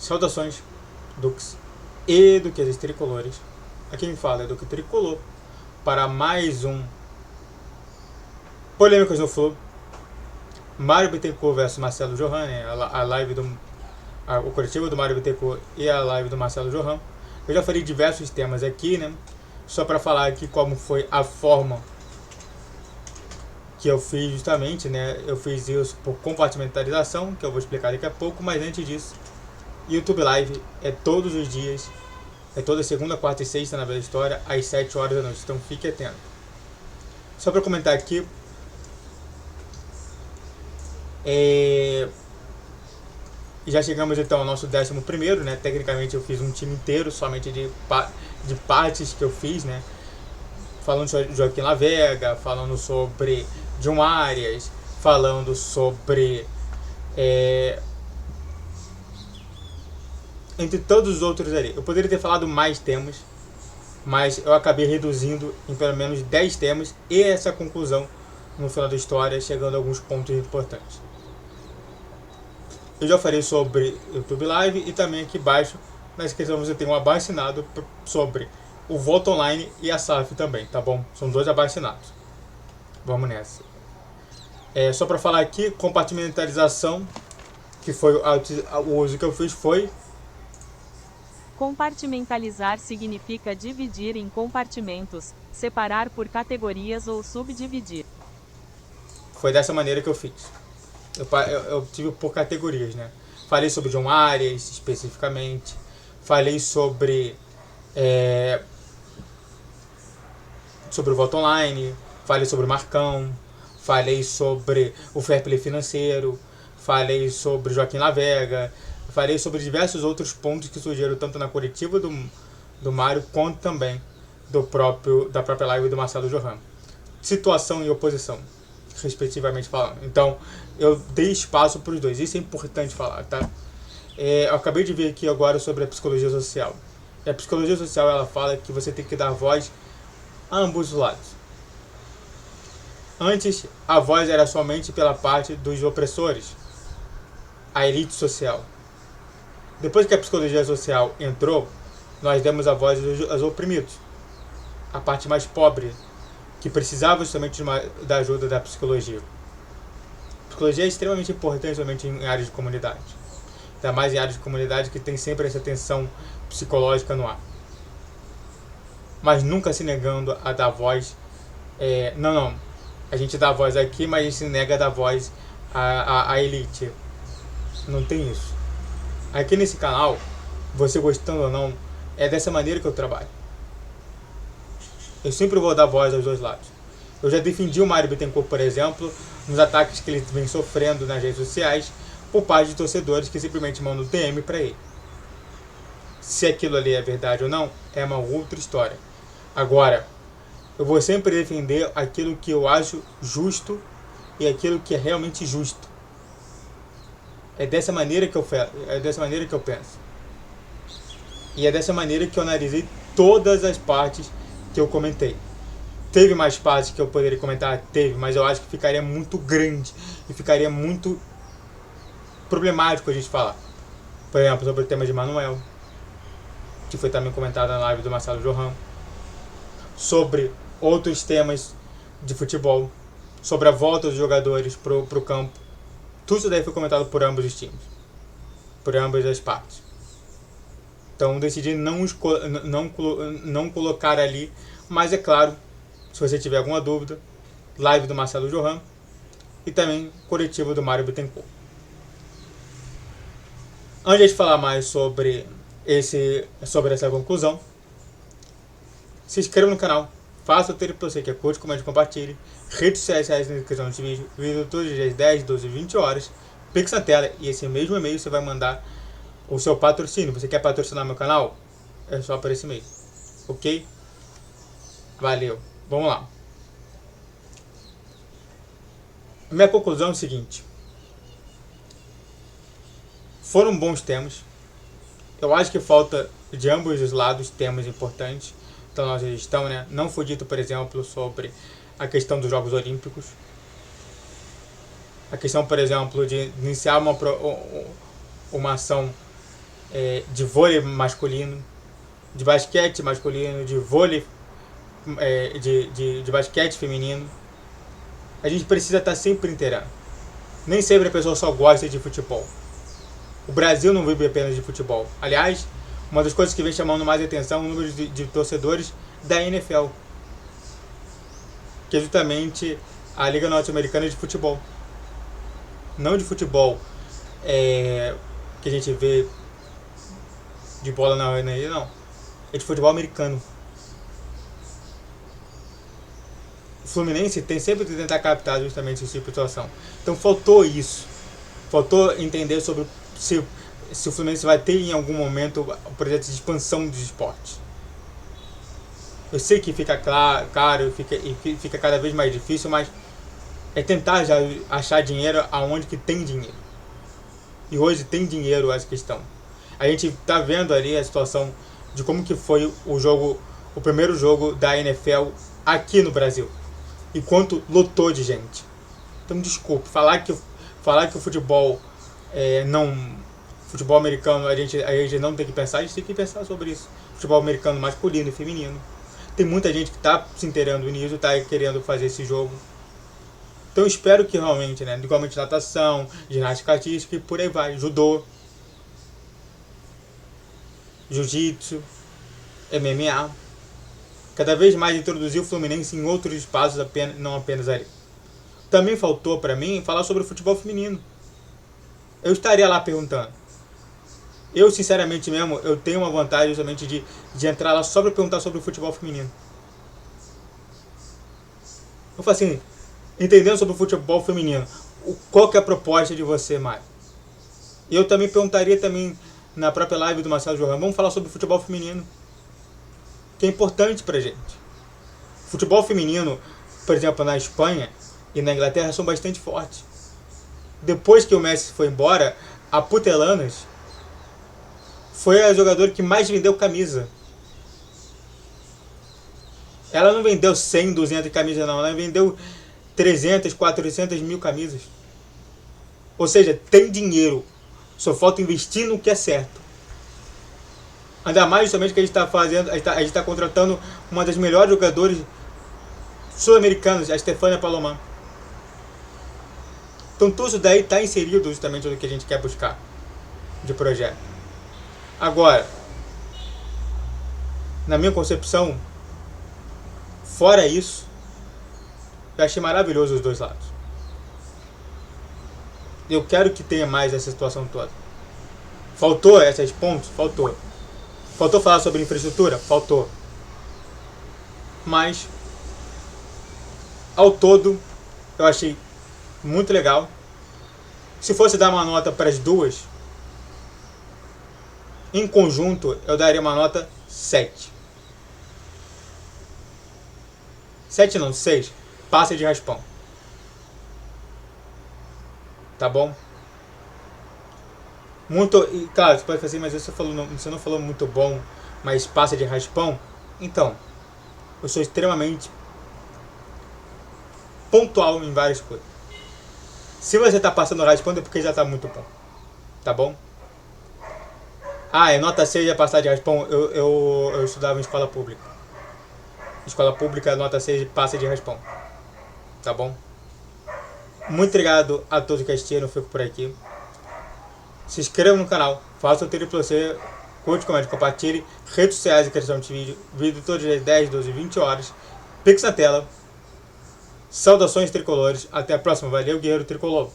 Saudações, Dux e duquesas tricolores. Aqui me fala é Duque Tricolor para mais um Polêmicas no Flow. Mário Bittencourt versus Marcelo Johan, né? A live o coletivo do Mário Bittencourt e a live do Marcelo Johan. Eu já falei diversos temas aqui, né? Só para falar aqui como foi a forma que eu fiz justamente, né? Eu fiz isso por compartimentalização, que eu vou explicar daqui a pouco, mas antes disso, YouTube Live é todos os dias, é toda segunda, quarta e sexta na Bela História, às 7 horas da noite, então fique atento. Só para comentar aqui, já chegamos então ao nosso 11º, né? Tecnicamente eu fiz um time inteiro, somente de partes que eu fiz, né? Falando sobre Joaquim Lavega, falando sobre John Arias, falando sobre entre todos os outros ali. Eu poderia ter falado mais temas, mas eu acabei reduzindo em pelo menos 10 temas e essa conclusão no final da história, chegando a alguns pontos importantes. Eu já falei sobre YouTube Live e também aqui embaixo na descrição você tem um abaixo-assinado sobre o Voto Online e a SAF também, tá bom? São 2 abaixo-assinados. Vamos nessa. Só para falar aqui, compartimentalização, que foi o uso que eu fiz foi... Compartimentalizar significa dividir em compartimentos, separar por categorias ou subdividir. Foi dessa maneira que eu fiz. Eu tive por categorias, né? Falei sobre John Arias especificamente, falei sobre o Voto Online, falei sobre o Marcão, falei sobre o Fair Play financeiro, falei sobre Joaquim Lavega, falei sobre diversos outros pontos que surgiram tanto na coletiva do Mário quanto também da própria live do Marcelo Johan. Situação e oposição, respectivamente falando. Então, eu dei espaço para os dois. Isso é importante falar, tá? Eu acabei de ver aqui agora sobre a psicologia social. E a psicologia social, ela fala que você tem que dar voz a ambos os lados. Antes, a voz era somente pela parte dos opressores, a elite social. Depois que a psicologia social entrou, nós demos a voz aos oprimidos, a parte mais pobre, que precisava justamente da ajuda da psicologia. A psicologia é extremamente importante somente em áreas de comunidade. Ainda mais em áreas de comunidade que tem sempre essa tensão psicológica no ar. Mas nunca se negando a dar voz. Não. A gente dá voz aqui, mas a gente se nega a dar voz à elite. Não tem isso. Aqui nesse canal, você gostando ou não, é dessa maneira que eu trabalho. Eu sempre vou dar voz aos dois lados. Eu já defendi o Mário Bittencourt, por exemplo, nos ataques que ele vem sofrendo nas redes sociais por parte de torcedores que simplesmente mandam DM para ele. Se aquilo ali é verdade ou não, é uma outra história. Agora, eu vou sempre defender aquilo que eu acho justo e aquilo que é realmente justo. É dessa maneira que eu penso. E é dessa maneira que eu analisei todas as partes que eu comentei. Teve mais partes que eu poderia comentar? Teve, mas eu acho que ficaria muito grande e ficaria muito problemático a gente falar. Por exemplo, sobre o tema de Manuel, que foi também comentado na live do Marcelo Johan. Sobre outros temas de futebol. Sobre a volta dos jogadores pro campo. Tudo isso daí foi comentado por ambos os times. Por ambas as partes. Então decidi não colocar ali. Mas é claro, se você tiver alguma dúvida, live do Marcelo Johan e também coletivo do Mário Bittencourt. Antes de falar mais sobre essa conclusão, se inscreva no canal, faça o tempo para você que é curte, comente, compartilhe. Redes sociais na descrição desse vídeo todos os dias 10, 12 e 20 horas. Pix na tela e esse mesmo e-mail você vai mandar o seu patrocínio. Você quer patrocinar meu canal? É só por esse e-mail. Ok? Valeu. Vamos lá. Minha conclusão é o seguinte. Foram bons temas. Eu acho que falta de ambos os lados temas importantes da nossa gestão, né? Não foi dito, por exemplo, sobre a questão dos Jogos Olímpicos. A questão, por exemplo, de iniciar uma ação de vôlei masculino, de basquete masculino, de vôlei, de basquete feminino. A gente precisa estar sempre inteirando. Nem sempre a pessoa só gosta de futebol. O Brasil não vive apenas de futebol. Aliás, uma das coisas que vem chamando mais atenção é o número de torcedores da NFL, que é justamente a Liga Norte-Americana de Futebol. Não de futebol que a gente vê de bola na ilha, não. É de futebol americano. O Fluminense tem sempre que tentar captar justamente esse tipo de situação. Então faltou isso. Faltou entender sobre se o Fluminense vai ter em algum momento um projeto de expansão dos esportes. Eu sei que fica caro, fica cada vez mais difícil, mas é tentar já achar dinheiro aonde que tem dinheiro. E hoje tem dinheiro essa questão. A gente está vendo ali a situação de como que foi o primeiro jogo da NFL aqui no Brasil. E quanto lotou de gente. Então, desculpe, falar que o futebol futebol americano a gente não tem que pensar, a gente tem que pensar sobre isso. Futebol americano masculino e feminino. Tem muita gente que está se inteirando nisso, está querendo fazer esse jogo. Então eu espero que realmente, igualmente natação, ginástica artística e por aí vai, judô, jiu-jitsu, MMA, cada vez mais introduzir o Fluminense em outros espaços, não apenas ali. Também faltou para mim falar sobre o futebol feminino. Eu estaria lá perguntando. Eu, sinceramente mesmo, eu tenho uma vontade justamente de entrar lá só para perguntar sobre o futebol feminino. Eu falo assim, entendendo sobre o futebol feminino, qual que é a proposta de você, Mário? E eu também perguntaria também na própria live do Marcelo Johan, vamos falar sobre o futebol feminino, que é importante pra gente. O futebol feminino, por exemplo, na Espanha e na Inglaterra são bastante fortes. Depois que o Messi foi embora, a Putellanas foi a jogadora que mais vendeu camisa. Ela não vendeu 100, 200 camisas não, ela vendeu 300, 400 mil camisas. Ou seja, tem dinheiro, só falta investir no que é certo. Ainda mais justamente que a gente está fazendo, a gente está contratando uma das melhores jogadoras sul-americanas, a Stefania Palomar. Então tudo isso daí está inserido justamente no que a gente quer buscar de projeto. Agora, na minha concepção, fora isso, eu achei maravilhoso os dois lados. Eu quero que tenha mais essa situação toda. Faltou esses pontos? Faltou. Faltou falar sobre infraestrutura? Faltou. Mas, ao todo, eu achei muito legal. Se fosse dar uma nota para as duas, em conjunto, eu daria uma nota 7. 7 não, 6. Passa de raspão. Tá bom? Muito. E, claro, você pode fazer, mas você não falou muito bom, mas passa de raspão. Então, eu sou extremamente pontual em várias coisas. Se você tá passando raspão é porque já tá muito bom. Tá bom? É nota 6 é passar de raspão. Eu estudava em escola pública. Escola pública, nota 6 passa de raspão. Tá bom? Muito obrigado a todos que assistiram. Eu fico por aqui. Se inscreva no canal. Faça o trilho pra você. Curte, comente, compartilhe. Redes sociais e criação de vídeo. Vídeo todos os dias 10, 12, 20 horas. Pix na tela. Saudações tricolores. Até a próxima. Valeu, guerreiro tricolor.